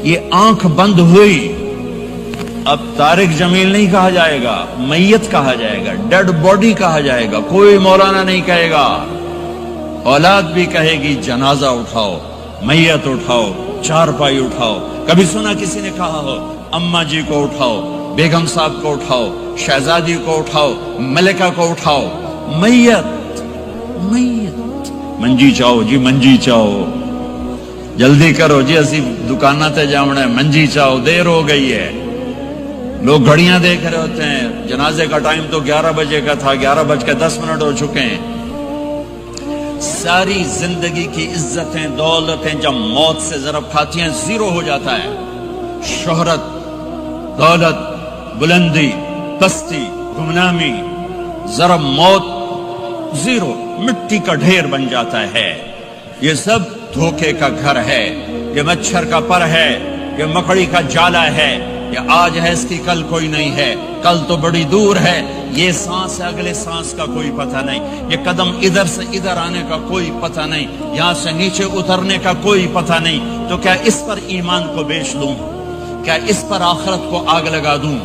یہ آنکھ بند ہوئی، اب طارق جمیل نہیں کہا جائے گا، میت کہا جائے گا، ڈیڈ باڈی کہا جائے گا، کوئی مولانا نہیں کہے گا، اولاد بھی کہے گی جنازہ اٹھاؤ، میت اٹھاؤ، چارپائی اٹھاؤ۔ کبھی سنا کسی نے کہا ہو اماں جی کو اٹھاؤ، بیگم صاحب کو اٹھاؤ، شہزادی کو اٹھاؤ، ملکہ کو اٹھاؤ؟ میت میت منجی چاہو جی، منجی چاہو، جلدی کرو جی، اسی دکانہ تے جاؤنا، منجی چاہو، دیر ہو گئی ہے۔ لوگ گھڑیاں دیکھ رہے ہوتے ہیں، جنازے کا ٹائم تو 11 بجے کا تھا، 11:10 ہو چکے ہیں۔ ساری زندگی کی عزتیں دولتیں جب موت سے ضرب کھاتی ہیں زیرو ہو جاتا ہے۔ شہرت، دولت، بلندی، پستی، گمنامی، ضرب موت زیرو، مٹی کا ڈھیر بن جاتا ہے۔ یہ سب دھوکے کا گھر ہے، یہ مچھر کا پر ہے، یہ مکڑی کا جالا ہے، یہ آج ہے اس کی کل کوئی نہیں ہے، کل تو بڑی دور ہے، یہ سانس ہے اگلے سانس کا کوئی پتہ نہیں، یہ قدم ادھر سے ادھر آنے کا کوئی پتہ نہیں، یہاں سے نیچے اترنے کا کوئی پتہ نہیں۔ تو کیا اس پر ایمان کو بیچ دوں؟ کیا اس پر آخرت کو آگ لگا دوں؟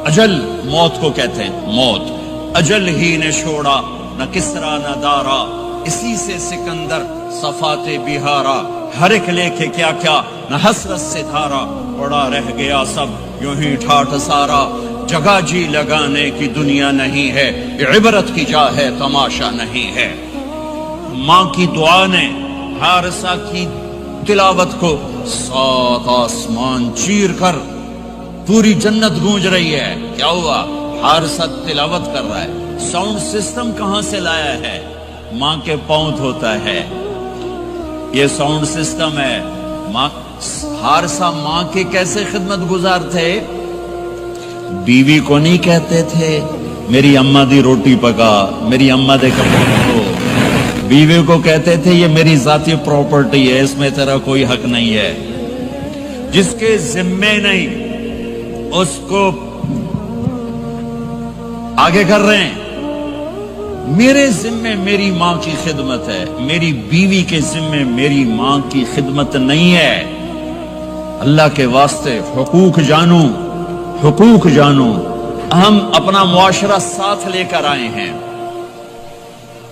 اجل موت کو کہتے ہیں، موت اجل ہی نے چھوڑا، نہ کسرا نہ دارا، اسی سے سکندر صفات بہارا، ہر ایک لے کے کیا کیا، نہ حسرت سے دھارا، پڑا رہ گیا سب یوں ہی ٹھاٹھ سارا، جگہ جی لگانے کی دنیا نہیں ہے، یہ عبرت کی جا ہے تماشا نہیں ہے۔ ماں کی دعا نے حارثہ کی تلاوت کو 7 آسمان چیر کر پوری جنت گونج رہی ہے۔ کیا ہوا؟ حارثہ تلاوت کر رہا ہے، ساؤنڈ سسٹم کہاں سے لایا ہے؟ ماں کے پاؤں دھوتا ہے، یہ ساؤنڈ سسٹم ہے۔ حارثہ ماں کے کیسے خدمت گزار تھے؟ بیوی کو نہیں کہتے تھے میری اماں دی روٹی پکا، میری اماں دے کپڑے دھو، بیوی کو کہتے تھے یہ میری ذاتی پراپرٹی ہے، اس میں تیرا کوئی حق نہیں ہے۔ جس کے ذمے نہیں اس کو آگے کر رہے ہیں۔ میرے ذمے میری ماں کی خدمت ہے، میری بیوی کے ذمے میری ماں کی خدمت نہیں ہے۔ اللہ کے واسطے حقوق جانو، حقوق جانو۔ ہم اپنا معاشرہ ساتھ لے کر آئے ہیں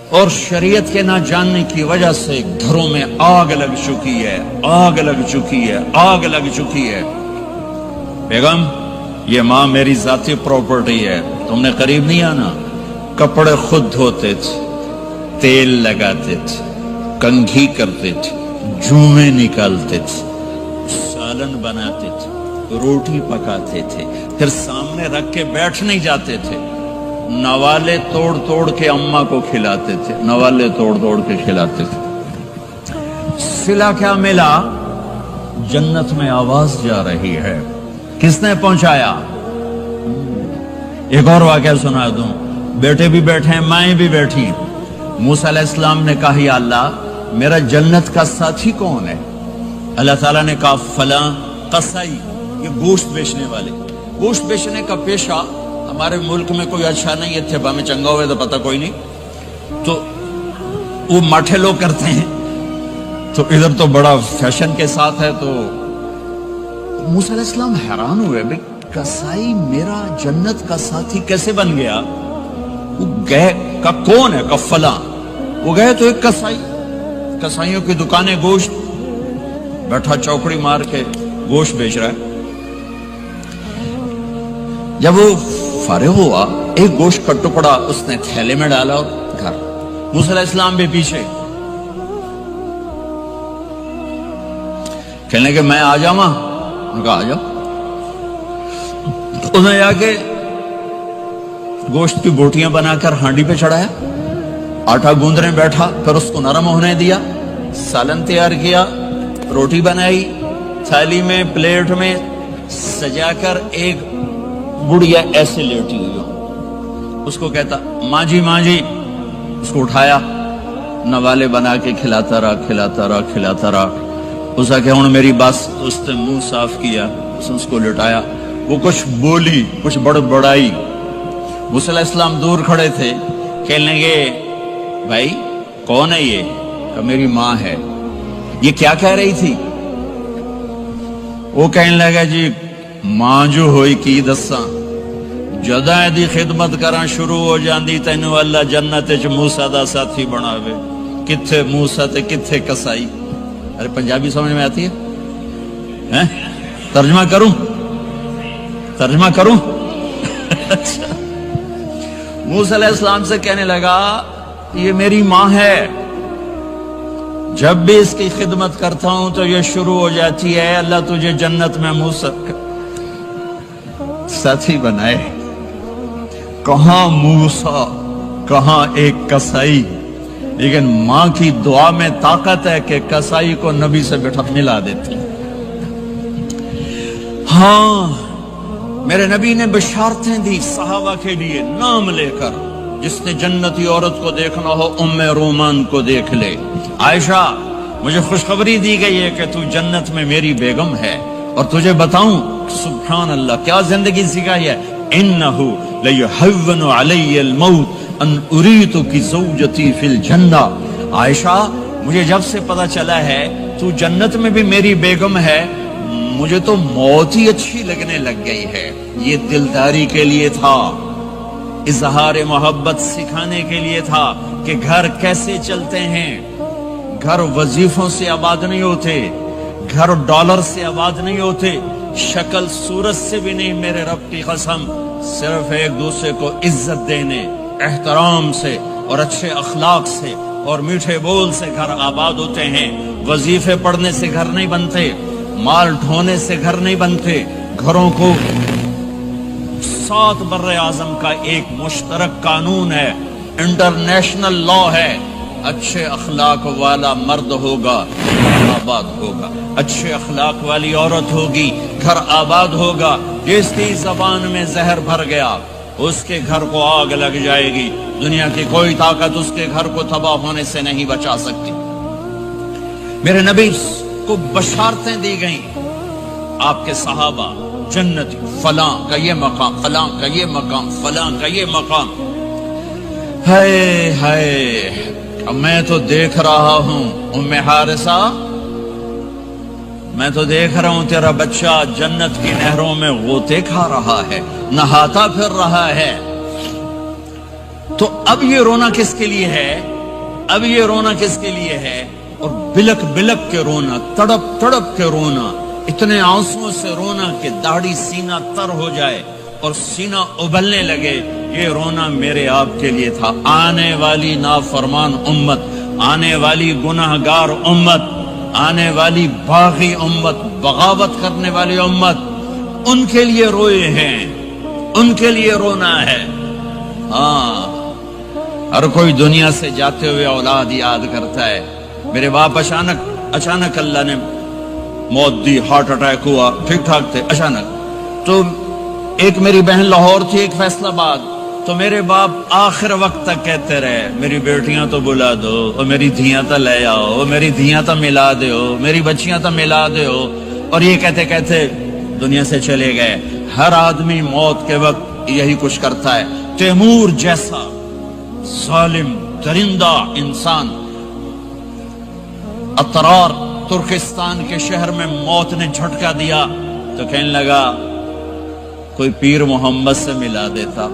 اور شریعت کے نہ جاننے کی وجہ سے گھروں میں آگ لگ چکی ہے، آگ لگ چکی ہے، آگ لگ چکی ہے۔ بیگم یہ ماں میری ذاتی پراپرٹی ہے، تم نے قریب نہیں آنا۔ کپڑے خود دھوتے تھے، تیل لگاتے تھے، کنگھی کرتے تھے، جومیں نکالتے تھے، سالن بناتے تھے، روٹی پکاتے تھے، پھر سامنے رکھ کے بیٹھ نہیں جاتے تھے، نوالے توڑ توڑ کے اماں کو کھلاتے تھے، نوالے توڑ توڑ کے کھلاتے تھے۔ صلہ کیا ملا؟ جنت میں آواز جا رہی ہے۔ کس نے پہنچایا؟ ایک اور واقعہ سنا دوں، بیٹے بھی بیٹھے ہیں، مائیں بھی بیٹھی۔ موسیٰ علیہ السلام نے کہا یا اللہ میرا جنت کا ساتھی کون ہے؟ اللہ تعالیٰ نے کہا فلاں قصائی، یہ گوشت بیچنے والے۔ گوشت بیچنے کا پیشہ ہمارے ملک میں کوئی اچھا نہیں ہے، تھے میں چنگا ہوئے تو پتہ کوئی نہیں، تو وہ ماٹھے لوگ کرتے ہیں، تو ادھر تو بڑا فیشن کے ساتھ ہے۔ تو موسیٰ علیہ السلام حیران ہوئے، بھئی قصائی میرا جنت کا ساتھی کیسے بن گیا؟ وہ گئے کا کون ہے؟ کا فلاں۔ وہ گئے تو ایک قصائی، قصائیوں کی دکانیں، گوشت بیٹھا چوکڑی مار کے گوشت بیچ رہا ہے۔ جب وہ فارغ ہوا ایک گوشت کا ٹکڑا اس نے تھیلے میں ڈالا اور گھر۔ موسیٰ علیہ السلام بھی پیچھے، کہنے کہ میں آ جاؤں؟ انہوں نے کہا آ جاؤ۔ انہوں نے جا کے گوشت کی بوٹیاں بنا کر ہانڈی پہ چڑھایا، آٹا گوندنے بیٹھا، پھر اس کو نرم ہونے دیا، سالن تیار کیا، روٹی بنائی، تھالی میں پلیٹ میں سجا کر ایک گڑیا ایسے لیٹی ہوئی ہو، اس کو کہتا ماں جی ماں جی، اس کو اٹھایا، نوالے بنا کے کھلاتا رہا کھلاتا رہا کھلاتا رہا۔ اس کا کہ ہوں میری بس، اس نے منہ صاف کیا، اس کو لٹایا، وہ کچھ بولی، کچھ بڑبڑائی۔ موسیٰ علیہ السلام دور کھڑے تھے، کہنے لگے بھائی کون ہے یہ؟ کہ میری ماں ہے۔ یہ کیا کہہ رہی تھی؟ وہ کہنے لگا جی ماں جو ہوئی کی دساں جدا دی خدمت کراں شروع ہو جاندی تینوں اللہ جنت وچ موسیٰ دا ساتھی بناوے. کتھے موسیٰ تے کتھے کسائی. ارے پنجابی سمجھ میں آتی ہے؟ ترجمہ کروں موسیٰ علیہ السلام سے کہنے لگا یہ میری ماں ہے, جب بھی اس کی خدمت کرتا ہوں تو یہ شروع ہو جاتی ہے اللہ تجھے جنت میں موسیٰ ساتھی بنائے. کہاں موسیٰ کہاں ایک کسائی, لیکن ماں کی دعا میں طاقت ہے کہ کسائی کو نبی سے بٹھا ملا دیتی. ہاں میرے نبی نے بشارتیں دی صحابہ کے لیے نام لے کر, جس نے جنتی عورت کو دیکھنا ہو ام رومان کو دیکھ لے. عائشہ مجھے خوشخبری دی گئی ہے کہ تو جنت میں میری بیگم ہے, اور تجھے بتاؤں سبحان اللہ کیا زندگی سکھائی ہے. انہو لیحون علی الموت ان اریتک زوجتی فی الجنہ. عائشہ مجھے جب سے پتا چلا ہے تو جنت میں بھی میری بیگم ہے, مجھے تو موت ہی اچھی لگنے لگ گئی ہے. یہ دلداری کے لیے تھا, اظہار محبت سکھانے کے لیے تھا کہ گھر کیسے چلتے ہیں. گھر وظیفوں سے آباد نہیں ہوتے, گھر ڈالر سے آباد نہیں ہوتے, شکل صورت سے بھی نہیں. میرے رب کی قسم, صرف ایک دوسرے کو عزت دینے, احترام سے اور اچھے اخلاق سے اور میٹھے بول سے گھر آباد ہوتے ہیں. وظیفے پڑھنے سے گھر نہیں بنتے, مال ڈھونے سے گھر نہیں بنتے. گھروں کو 7 بر اعظم کا ایک مشترک قانون ہے, انٹرنیشنل لا ہے. اچھے اخلاق والا مرد ہوگا آباد ہوگا, اچھے اخلاق والی عورت ہوگی گھر آباد ہوگا. جس کی زبان میں زہر بھر گیا اس کے گھر کو آگ لگ جائے گی. دنیا کی کوئی طاقت اس کے گھر کو تباہ ہونے سے نہیں بچا سکتی. میرے نبی کو بشارتیں دی گئیں, آپ کے صحابہ جنتی, فلاں کا یہ مقام, فلاں کا یہ مقام, فلاں کا یہ مقام. ہائے ہائے, میں تو دیکھ رہا ہوں ام حارثہ, میں تو دیکھ رہا ہوں تیرا بچہ جنت کی نہروں میں غوطے کھا رہا ہے, نہاتا پھر رہا ہے. تو اب یہ رونا کس کے لیے ہے, اب یہ رونا کس کے لیے ہے؟ اور بلک بلک کے رونا, تڑپ تڑپ کے رونا, اتنے آنسوں سے رونا کہ داڑھی سینہ تر ہو جائے اور سینہ ابلنے لگے. یہ رونا میرے آپ کے لیے تھا. آنے والی نافرمان امت, آنے والی گناہگار امت, آنے والی باغی امت, بغاوت کرنے والی امت, ان کے لیے روئے ہیں, ان کے لیے رونا ہے. ہاں ہر کوئی دنیا سے جاتے ہوئے اولاد یاد کرتا ہے. میرے باپ اچانک اللہ نے موت دی, ہارٹ اٹیک ہوا, ٹھیک ٹھاک تھے, اچانک. تو ایک میری بہن لاہور تھی, ایک فیصل آباد, تو میرے باپ آخر وقت تک کہتے رہے میری بیٹیاں تو بلا دو, اور میری دھیاں تو لے آؤ, اور میری دھیاں تو ملا دیو, میری بچیاں تو ملا دیو. اور یہ کہتے کہتے دنیا سے چلے گئے. ہر آدمی موت کے وقت یہی کچھ کرتا ہے. تیمور جیسا ظالم درندہ انسان اطرار ترکستان کے شہر میں موت نے جھٹکا دیا تو کہنے لگا کوئی پیر محمد سے ملا دیتا.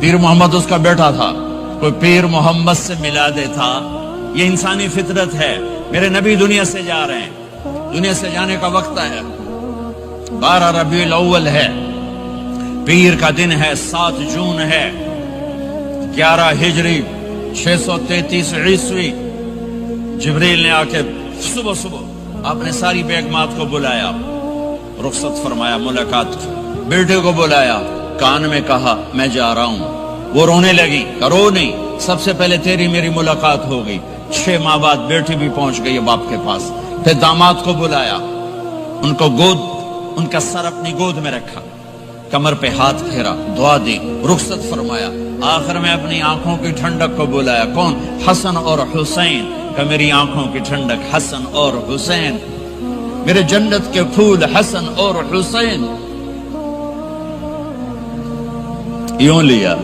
پیر محمد اس کا بیٹا تھا, کوئی پیر محمد سے ملا دیتا. یہ انسانی فطرت ہے. میرے نبی دنیا سے جا رہے ہیں, دنیا سے جانے کا وقت ہے. 12 ربیع الاول ہے, پیر کا دن ہے, 7 جون ہے, 11 ہجری 633 عیسوی. جبریل نے آ کے صبح آپ نے ساری بیگمات کو بلایا, رخصت فرمایا, ملاقات کی. بیٹے کو بلایا, کان میں کہا میں جا رہا ہوں. وہ رونے لگی, رو نہیں, سب سے پہلے تیری میری ملاقات ہو گئی. 6 ماہ بعد بیٹی بھی پہنچ گئی باپ کے پاس. پھر داماد کو بلایا, ان کو ان کا سر اپنی گود میں رکھا, کمر پہ ہاتھ پھیرا, دعا دی, رخصت فرمایا. آخر میں اپنی آنکھوں کی ٹھنڈک کو بلایا. کون؟ حسن اور حسین. کہ میری آنکھوں کی ٹھنڈک حسن اور حسین, میرے جنت کے پھول حسن اور حسین. یوں لیا,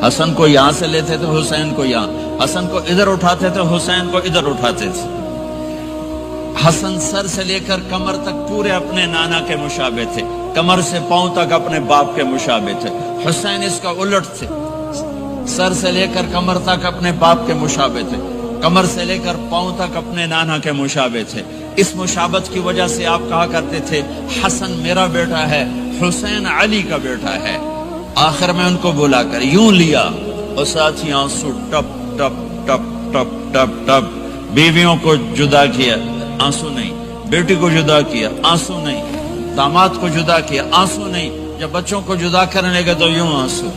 حسن کو یہاں سے لیتے تھے, حسین کو یہاں, حسن کو ادھر اٹھاتے تھے, حسین کو ادھر اٹھاتے تھے. حسن سر سے لے کر کمر تک پورے اپنے نانا کے مشابہ تھے، کمر سے پاؤں تک اپنے باپ کے مشابہ تھے۔ حسین اس کا الٹ تھے، سر سے لے کر کمر تک اپنے باپ کے مشابہ تھے، کمر سے لے کر پاؤں تک اپنے نانا کے مشابہ تھے۔ اس مشابہت کی وجہ سے آپ کہا کرتے تھے حسن میرا بیٹا ہے، حسین علی کا بیٹا ہے۔ آخر میں ان کو بلا کر یوں لیا اور ساتھ ہی آنسو ٹپ ٹپ ٹپ ٹپ ٹپ ٹپ۔ بیویوں کو جدا کیا، آنسو نہیں، بیٹی کو جدا کیا، آنسو نہیں، داماد کو جدا کیا، آنسو نہیں، جب بچوں کو جدا کرنے لگے تو یوں آنسو۔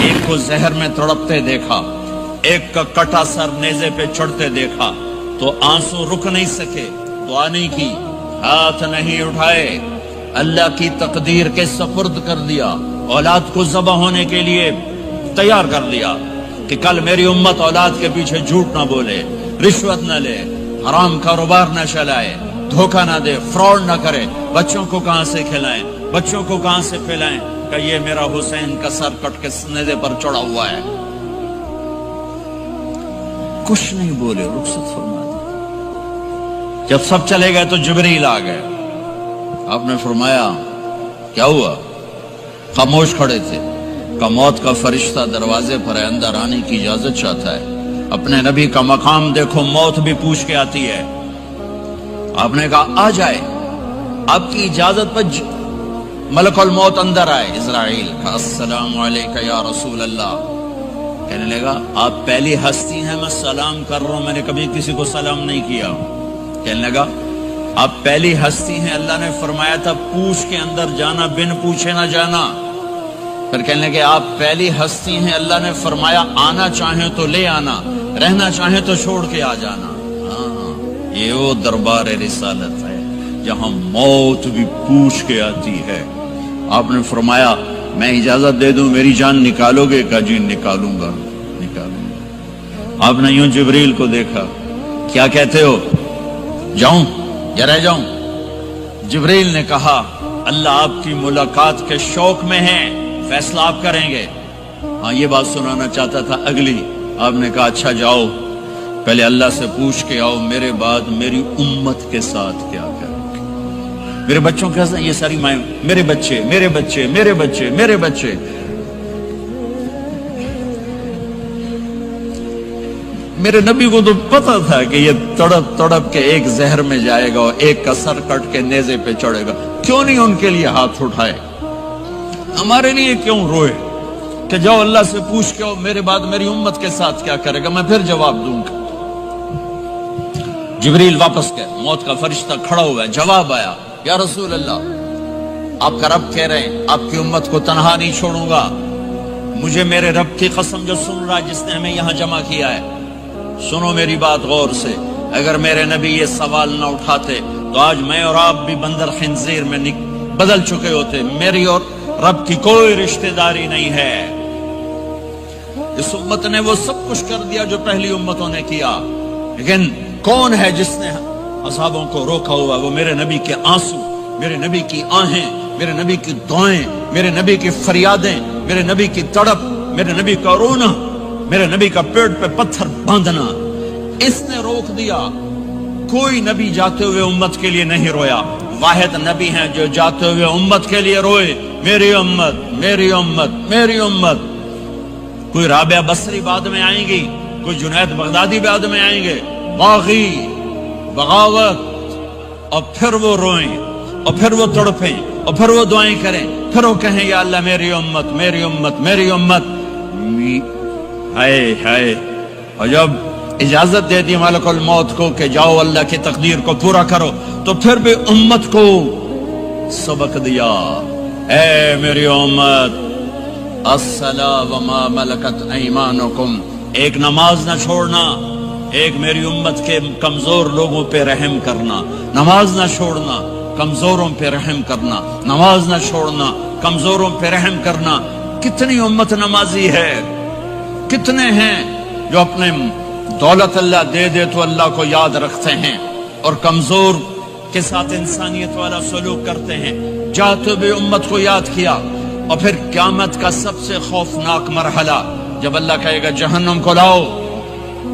ایک کو زہر میں تڑپتے دیکھا، ایک کا کٹا سر نیزے پہ چڑھتے دیکھا تو آنسو رک نہیں سکے، دعا نہیں کی، ہاتھ نہیں اٹھائے، اللہ کی تقدیر کے سپرد کر دیا، اولاد کو ذبح ہونے کے لیے تیار کر لیا کہ کل میری امت اولاد کے پیچھے جھوٹ نہ بولے، رشوت نہ لے، حرام کاروبار نہ چلائے، دھوکہ نہ دے، فراڈ نہ کرے، بچوں کو کہاں سے کھلائیں، بچوں کو کہاں سے پلائیں کہ یہ میرا حسین کا سر کٹ کے نیزے پر چڑھا ہوا ہے۔ کچھ نہیں بولے، رخصت فرما دی۔ جب سب چلے گئے تو جبریل آ گئے، آپ نے فرمایا کیا ہوا؟ خاموش کھڑے تھے۔ کہ موت کا فرشتہ دروازے پر ہے، اندر آنے کی اجازت چاہتا ہے۔ اپنے نبی کا مقام دیکھو، موت بھی پوچھ کے آتی ہے۔ آپ نے کہا آ جائے، آپ کی اجازت پر ملک الموت اندر آئے۔ اسرائیل کا السلام علیکہ یا رسول اللہ، کہنے لگا آپ پہلی ہستی ہیں، میں سلام کر رہا ہوں، میں نے کبھی کسی کو سلام نہیں کیا۔ کہنے لگا آپ پہلی ہستی ہیں، اللہ نے فرمایا تھا پوچھ کے اندر جانا، بن پوچھے نہ جانا۔ پھر کہنے لگے آپ پہلی ہستی ہیں، اللہ نے فرمایا آنا چاہیں تو لے آنا، رہنا چاہیں تو چھوڑ کے آ جانا۔ ہاں، یہ وہ دربار رسالت ہے جہاں موت بھی پوچھ کے آتی ہے۔ آپ نے فرمایا میں اجازت دے دوں میری جان نکالو گے؟ کہا جی نکالوں گا، نکالوں گا۔ آپ نے یوں جبریل کو دیکھا، کیا کہتے ہو، جاؤں یا رہ جاؤں؟ جبریل نے کہا اللہ آپ کی ملاقات کے شوق میں ہے، فیصلہ آپ کریں گے۔ ہاں یہ بات سنانا چاہتا تھا اگلی۔ آپ نے کہا اچھا جاؤ، پہلے اللہ سے پوچھ کے آؤ میرے بعد میری امت کے ساتھ کیا کریں گے، میرے بچوں کے ساتھ۔ یہ ساری مائیں، میرے بچے میرے بچے میرے بچے میرے بچے۔ میرے نبی کو تو پتا تھا کہ یہ تڑپ تڑپ کے ایک زہر میں جائے گا اور ایک کا سر کٹ کے نیزے پہ چڑھے گا، کیوں نہیں ان کے لیے ہاتھ اٹھائے؟ ہمارے لیے کیوں روئے کہ جاؤ اللہ سے پوچھ کے میرے بعد میری امت کے ساتھ کیا کرے گا، میں پھر جواب دوں گا۔ جبریل واپس گئے، موت کا فرشتہ کھڑا ہوا ہے، جواب آیا یا رسول اللہ آپ کا رب کہہ رہے ہیں آپ کی امت کو تنہا نہیں چھوڑوں گا۔ مجھے میرے رب کی قسم جو سن رہا جس نے ہمیں یہاں جمع کیا ہے، سنو میری بات غور سے، اگر میرے نبی یہ سوال نہ اٹھاتے تو آج میں اور آپ بھی بندر خنزیر میں بدل چکے ہوتے۔ میری اور رب کی کوئی رشتہ داری نہیں ہے۔ اس امت نے وہ سب کچھ کر دیا جو پہلی امتوں نے کیا، لیکن کون ہے جس نے اصحابوں کو روکا ہوا؟ وہ میرے نبی کے آنسو، میرے نبی کی آہیں، میرے نبی کی دعائیں، میرے نبی کی فریادیں، میرے نبی کی تڑپ، میرے نبی کا رونا، میرے نبی کا پیٹ پہ پتھر باندھنا، اس نے روک دیا۔ کوئی نبی جاتے ہوئے امت کے لیے نہیں رویا، واحد نبی ہیں جو جاتے ہوئے امت کے لیے روئے، میری امت میری امت میری امت۔ کوئی رابعہ بصری بعد میں آئیں گی، کوئی جنید بغدادی بعد میں آئیں گے، باغی، بغاوت، اور پھر وہ روئیں اور پھر وہ تڑپیں اور پھر وہ دعائیں کریں، پھر وہ کہیں یا اللہ میری امت میری امت میری امت۔ ہائے ہائے، اور جب اجازت دے دی ملک الموت کو کہ جاؤ اللہ کی تقدیر کو پورا کرو، تو پھر بھی امت کو سبق دیا، اے میری امت الصلاۃ وما ملکت ایمانکم، ایک نماز نہ چھوڑنا، ایک میری امت کے کمزور لوگوں پہ رحم کرنا، نماز نہ چھوڑنا، کمزوروں پہ رحم کرنا، نماز نہ چھوڑنا، کمزوروں پہ رحم کرنا۔ کتنی امت نمازی ہے، کتنے ہیں جو اپنے دولت اللہ دے دے تو اللہ کو یاد رکھتے ہیں اور کمزور کے ساتھ انسانیت والا سلوک کرتے ہیں۔ جاتے بھی امت کو یاد کیا، اور پھر قیامت کا سب سے خوفناک مرحلہ جب اللہ کہے گا جہنم کو لاؤ،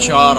4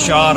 4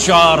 4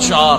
4,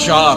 4,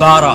12।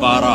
12